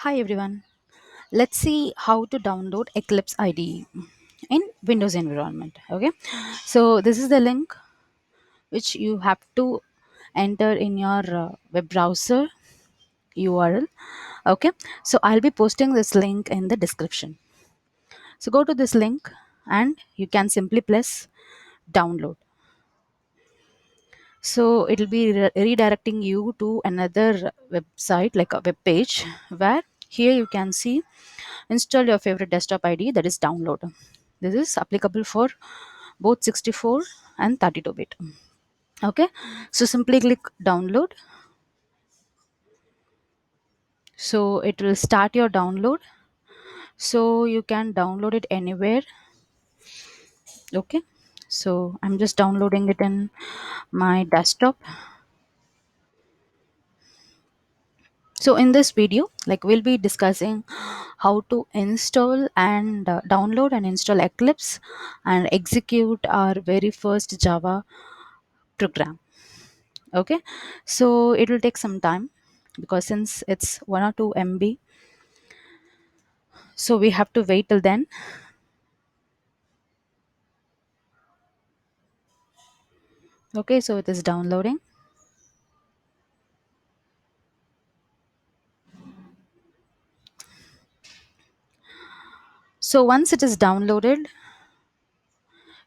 Hi everyone. Let's see how to download Eclipse IDE in Windows environment. Okay. So this is the link which you have to enter in your web browser URL. Okay. So I'll be posting this link in the description. So go to this link and you can simply press download. So it'll be redirecting you to another website like a web page where here you can see install your favorite desktop ID, that is download. This is applicable for both 64 and 32-bit. Okay, so simply click download. So it will start your download. So you can download it anywhere. Okay, so I'm just downloading it in my desktop. So in this video, like we'll be discussing how to install and download and install Eclipse and execute our very first Java program. Okay, so it will take some time because since it's 1 or 2 MB, so we have to wait till then. Okay, so it is downloading. So once it is downloaded,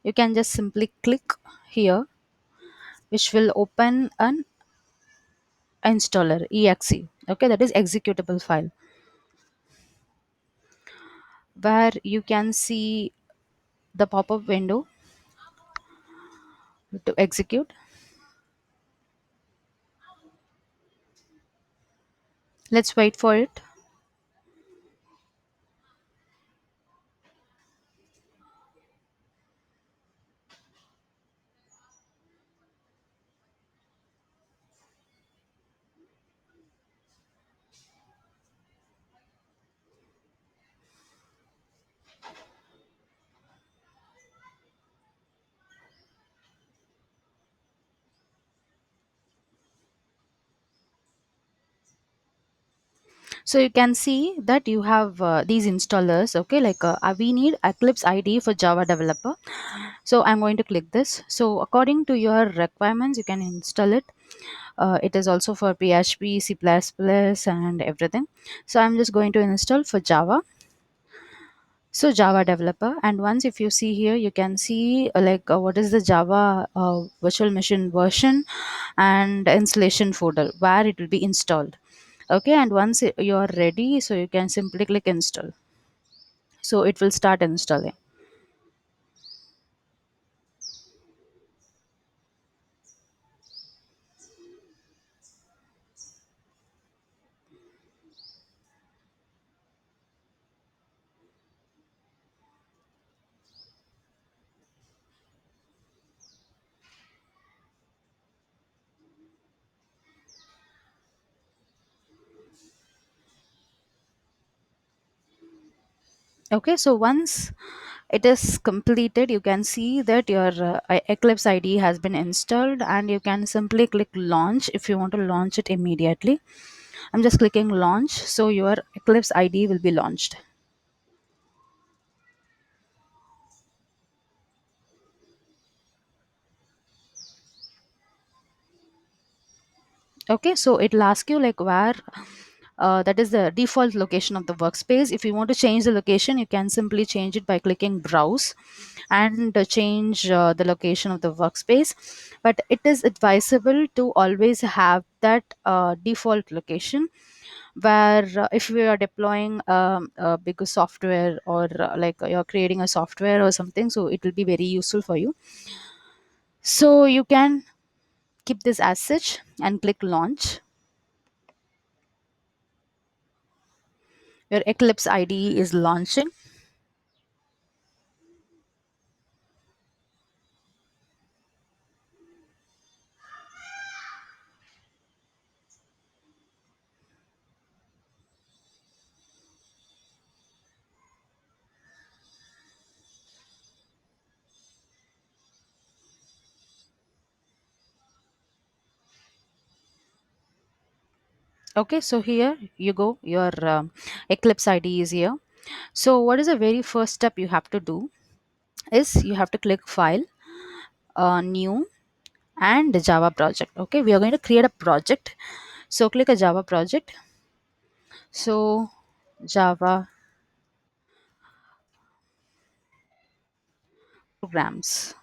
you can just simply click here, which will open an installer exe. Okay, that is executable file where you can see the pop-up window to execute. Let's wait for it. So you can see that you have these installers. Okay, like we need Eclipse IDE for Java developer. So I'm going to click this. So according to your requirements, you can install it. It is also for PHP, C++, and everything. So I'm just going to install for Java. So Java developer, and once if you see here, you can see what is the Java virtual machine version and installation folder where it will be installed. Okay, and once you are ready, so you can simply click install. So it will start installing. Okay, so once it is completed, you can see that your Eclipse IDE has been installed, and you can simply click launch if you want to launch it immediately. I'm just clicking launch, so your Eclipse IDE will be launched. Okay, so it'll ask you like where that is the default location of the workspace. If you want to change the location, you can simply change it by clicking browse and change the location of the workspace. But it is advisable to always have that default location where if we are deploying a big software, or you're creating a software or something, so it will be very useful for you. So you can keep this as such and click launch. Your Eclipse IDE is launching. Okay, so here you go, your Eclipse ID is here. So what is the very first step you have to do is you have to click file, new, and Java project. Okay, we are going to create a project. So click a Java project. So Java programs,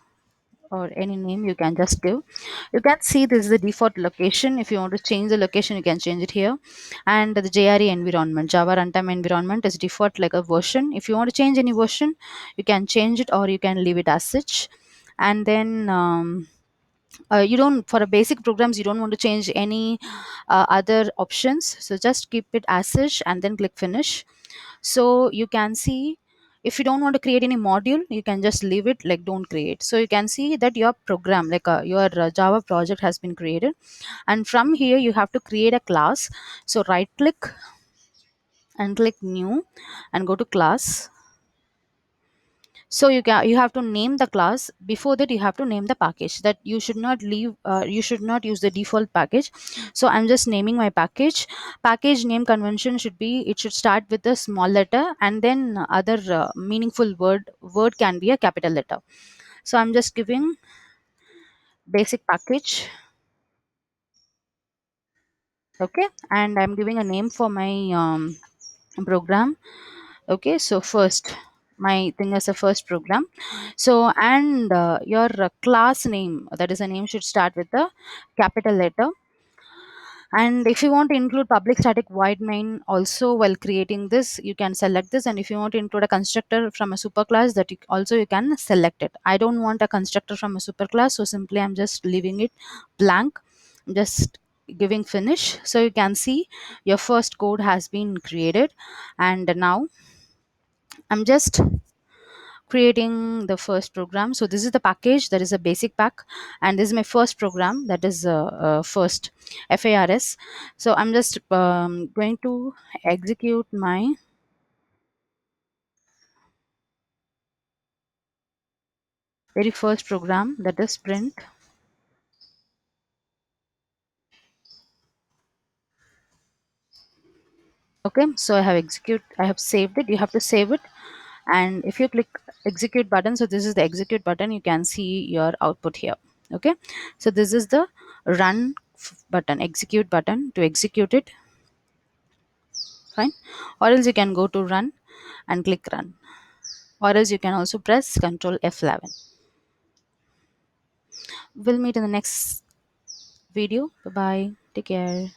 or any name you can just give. You can see this is the default location. If you want to change the location, you can change it here. And the JRE environment, Java runtime environment, is default like a version. If you want to change any version, you can change it or you can leave it as such. And then you don't, for a basic programs, you don't want to change any other options, so just keep it as such and then click finish. So you can see, if you don't want to create any module, you can just leave it like don't create. So you can see that your program, like your Java project has been created. And from here you have to create a class. So right click and click new and go to class. So you have to name the class. Before that, you have to name the package, that you should not leave, you should not use the default package. So I'm just naming my package name convention should be, it should start with a small letter, and then other meaningful word can be a capital letter. So I'm just giving basic package. Okay, and I'm giving a name for my program. Okay, so first, my thing is a first program. So and your class name, that is a name, should start with the capital letter. And if you want to include public static void main also while creating this, you can select this. And if you want to include a constructor from a superclass, that also you can select it. I don't want a constructor from a superclass, so simply I'm just leaving it blank. Just giving finish. So you can see your first code has been created. And now I'm just creating the first program. So this is the package, that is a basic pack, and this is my first program, that is first FARS. So I'm just going to execute my very first program, that is print. Okay, so I have saved it. You have to save it. And if you click execute button, so this is the execute button, you can see your output here. Okay, so this is the run button, execute button to execute it. Fine. Or else you can go to run and click run, or else you can also press Ctrl F11. We'll meet in the next video. Bye bye, take care.